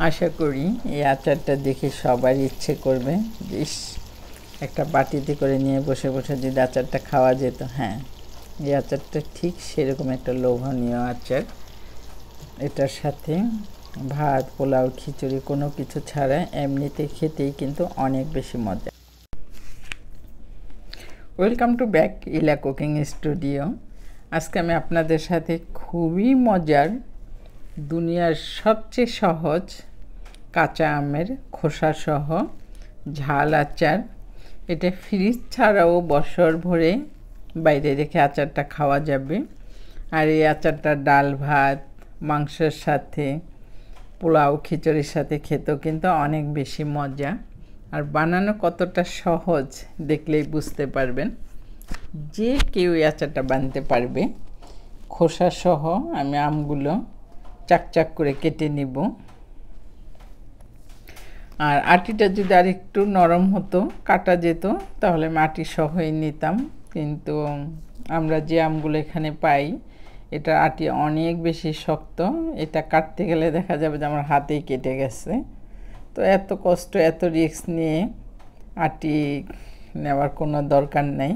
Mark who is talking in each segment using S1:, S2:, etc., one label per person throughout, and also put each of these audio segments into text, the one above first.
S1: আশা করি এই আচারটা দেখে সবার ইচ্ছে করবে যে ইস, একটা বাটিতে করে নিয়ে বসে বসে যদি আচারটা খাওয়া যেত। হ্যাঁ, এই আচারটা ঠিক সেরকম একটা লোভনীয় আচার। এটার সাথে ভাত, পোলাও, খিচুড়ি কোনো কিছু ছাড়া এমনিতে খেতেই কিন্তু অনেক বেশি মজা। ওয়েলকাম টু ব্যাক ইলা কুকিং স্টুডিও। আজকে আমি আপনাদের সাথে খুবই মজার, দুনিয়ার সবচেয়ে সহজ কাঁচা আমের খোসাসহ ঝাল আচার। এটা ফ্রিজ ছাড়াও বছর ভরে বাইরে রেখে আচারটা খাওয়া যাবে। আর এই আচারটা ডাল ভাত, মাংসের সাথে, পোলাও, খিচুড়ির সাথে খেতেও কিন্তু অনেক বেশি মজা। আর বানানো কতটা সহজ দেখলেই বুঝতে পারবেন। যে কেউ এই আচারটা বানাতে পারবে। খোসাসহ আমি আমগুলো চাকচাক করে কেটে নিব। আর আটিটা যদি আর একটু নরম হতো, কাটা যেত, তাহলে আমি আটি সহই নিতাম। কিন্তু আমরা যে আমগুলো এখানে পাই, এটা আটি অনেক বেশি শক্ত। এটা কাটতে গেলে দেখা যাবে যে আমার হাতেই কেটে গেছে। তো এত কষ্ট, এত রিস্ক নিয়ে আটি নেওয়ার কোনো দরকার নেই।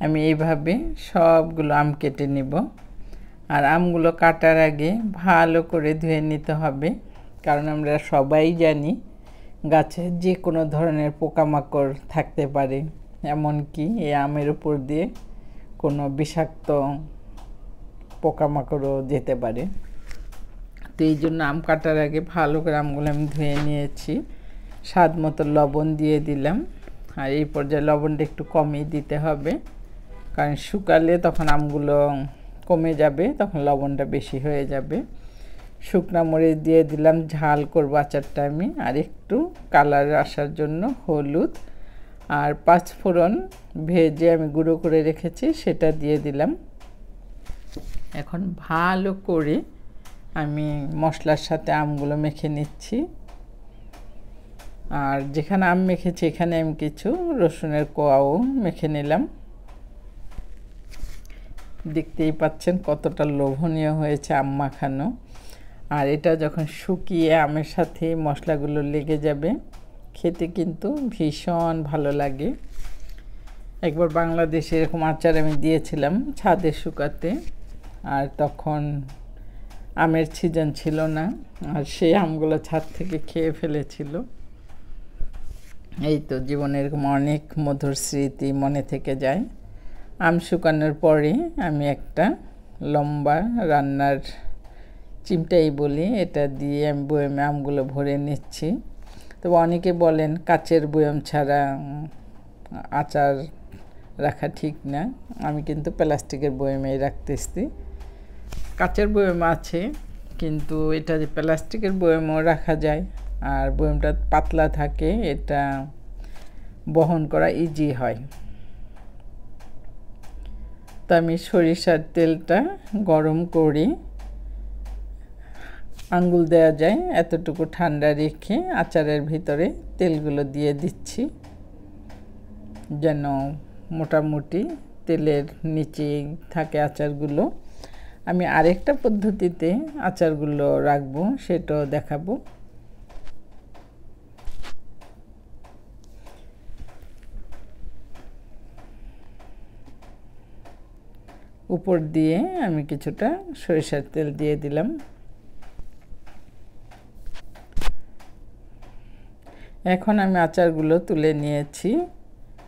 S1: আমি এইভাবে সবগুলো আম কেটে নিব। আর আমগুলো কাটার আগে ভালো করে ধুয়ে নিতে হবে, কারণ আমরা সবাই জানি গাছে যে কোনো ধরনের পোকামাকড় থাকতে পারে, এমনকি এই আমের উপর দিয়ে কোনো বিষাক্ত পোকামাকড়ও যেতে পারে। তো এই জন্য আম কাটার আগে ভালো করে আমগুলো আমি ধুয়ে নিয়েছি। স্বাদ মতো লবণ দিয়ে দিলাম। আর এই পর্যায়ে লবণটা একটু কমই দিতে হবে, কারণ শুকালে তখন আমগুলো কমে যাবে, তখন লবণটা বেশি হয়ে যাবে। শুকনা মরিচ দিয়ে দিলাম, ঝাল করব আচারটা আমি। আর একটু কালার আসার জন্য হলুদ আর 5 ফোড়ন ভেজে আমি গুঁড়ো করে রেখেছি, সেটা দিয়ে দিলাম। এখন ভালো করে আমি মশলার সাথে আমগুলো মেখে নিচ্ছি। আর যেখানে আম মেখেছি এখানে আমি কিছু রসুনের কোয়াও মেখে নিলাম। দেখতেই পাচ্ছেন কতটা লোভনীয় হয়েছে আম মাখানো। আর এটা যখন শুকিয়ে আমের সাথে মশলাগুলো লেগে যাবে, খেতে কিন্তু ভীষণ ভালো লাগে। একবার বাংলাদেশে এরকম আচার আমি দিয়েছিলাম ছাদে শুকাতে, আর তখন আমের সিজন ছিল না, আর সেই আমগুলো ছাদ থেকে খেয়ে ফেলেছিল। এই তো জীবনে এরকম অনেক মধুর স্মৃতি মনে থেকে যায়। আম শুকানোর পরে আমি একটা লম্বা রান্নার চিমটাই বলি, এটা দিয়ে আমি বয়ামে আমগুলো ভরে নিচ্ছি। তবে অনেকে বলেন কাচের বয়াম ছাড়া আচার রাখা ঠিক না। আমি কিন্তু প্লাস্টিকের বয়ামেই রাখতেছি। কাচের বয়াম আছে, কিন্তু এটা যে প্লাস্টিকের বয়ামও রাখা যায়, আর বয়ামটা পাতলা থাকে, এটা বহন করা ইজি হয়। তো আমি সরিষার তেলটা গরম করে আঙ্গুল দেওয়া যায় এতটুকু ঠান্ডা রেখে আচারের ভিতরে তেলগুলো দিয়ে দিচ্ছি, যেন মোটামুটি তেলের নিচে থাকে আচারগুলো। আমি আরেকটা পদ্ধতিতে আচারগুলো রাখবো, সেটাও দেখাবো। উপর দিয়ে আমি কিছুটা সরিষার তেল দিয়ে দিলাম। এখন আমি আচারগুলো তুলে নিয়েছি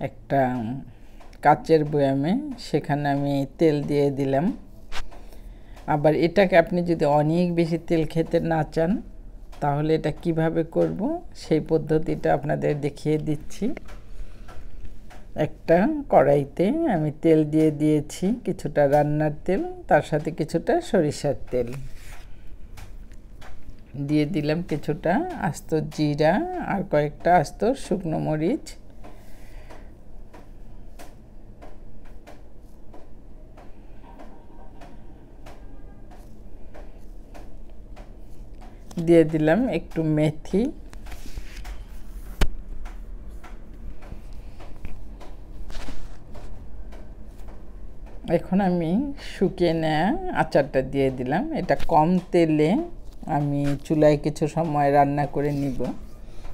S1: একটা কাচের বয়ামে, সেখানে আমি তেল দিয়ে দিলাম। আবার এটাকে আপনি যদি অনেক বেশি তেল খেতে না চান, তাহলে এটা কিভাবে করব সেই পদ্ধতিটা আপনাদের দেখিয়ে দিচ্ছি। একটা কড়াইতে আমি তেল দিয়ে দিয়েছি, কিছুটা রান্নার তেল, তার সাথে কিছুটা সরিষার তেল দিয়ে দিলাম, কিছুটা আস্ত জিরা আর কয়েকটা আস্ত শুকনো মরিচ। দিয়ে দিলাম একটু মেথি। এখন আমি শুকিয়ে নেওয়া আচারটা দিয়ে দিলাম। এটা কম তেলে আমি চুলায় কিছু সময় রান্না করে নিব,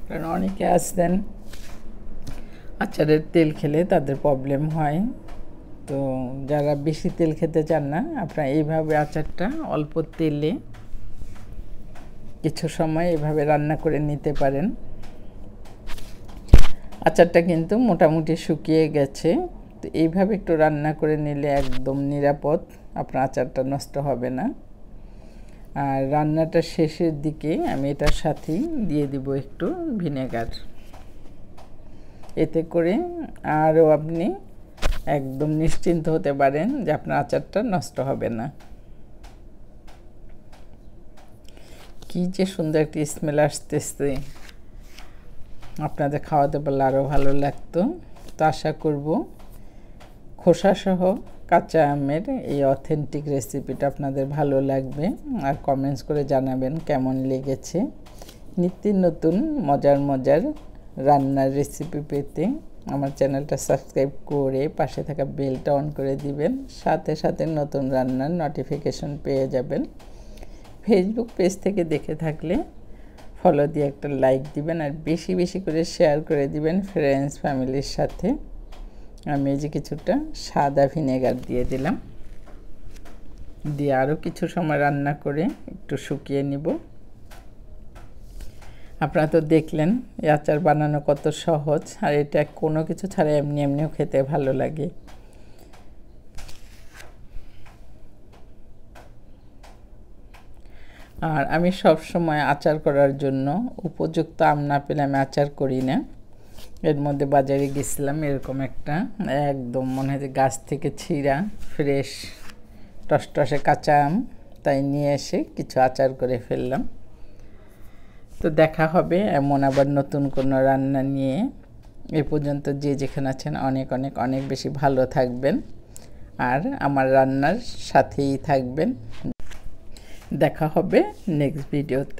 S1: কারণ অনেকে আসতেন আচারের তেল খেলে তাদের প্রবলেম হয়। তো যারা বেশি তেল খেতে চান না, আপনারা এইভাবে আচারটা অল্প তেলে কিছু সময় এভাবে রান্না করে নিতে পারেন। আচারটা কিন্তু মোটামুটি শুকিয়ে গেছে। তো এইভাবে একটু রান্না করে নিলে একদম নিরাপদ, আপনার আচারটা নষ্ট হবে না। আর রান্নাটা শেষের দিকে আমি এটার সাথেই দিয়ে দিব একটু ভিনেগার, এতে করে আরও আপনি একদম নিশ্চিন্ত হতে পারেন যে আপনার আচারটা নষ্ট হবে না। কি যে সুন্দর একটি স্মেল আসতেছে, আপনাদের খাওয়াতে পারলে আরও ভালো লাগতো। তো আশা করব খোসাসহ কাঁচা আমের এই অথেন্টিক রেসিপিটা আপনাদের ভালো লাগবে, আর কমেন্টস করে জানাবেন কেমন লেগেছে। নিত্য নতুন মজার মজার রান্নার রেসিপি পেতে আমার চ্যানেলটা সাবস্ক্রাইব করে পাশে থাকা বেলটা অন করে দিবেন, সাথে সাথে নতুন রান্নার নোটিফিকেশন পেয়ে যাবেন। ফেসবুক পেজ থেকে দেখে থাকলে ফলো দিয়ে একটা লাইক দিবেন, আর বেশি বেশি করে শেয়ার করে দিবেন ফ্রেন্ডস ফ্যামিলির সাথে। আমি এই যে কিছুটা সাদা ভিনেগার দিয়ে দিলাম, দিয়ে আরও কিছু সময় রান্না করে একটু শুকিয়ে নিব। আপনারা তো দেখলেন এই আচার বানানো কত সহজ, আর এটা কোনো কিছু ছাড়া এমনি এমনিও খেতে ভালো লাগে। আর আমি সব সময় আচার করার জন্য উপযুক্ত আম না পেলে আমি আচার করি না। এর মধ্যে বাজারে গেছিলাম, এরকম একটা একদম মনে হয় যে গাছ থেকে ছিঁড়া ফ্রেশ টসটসে কাঁচা আম, তাই নিয়ে এসে কিছু আচার করে ফেললাম। তো দেখা হবে এমন আবার নতুন কোনো রান্না নিয়ে। এ পর্যন্ত যে যেখানে আছেন অনেক অনেক অনেক বেশি ভালো থাকবেন, আর আমার রান্নার সাথেই থাকবেন। দেখা হবে নেক্সট ভিডিওতে।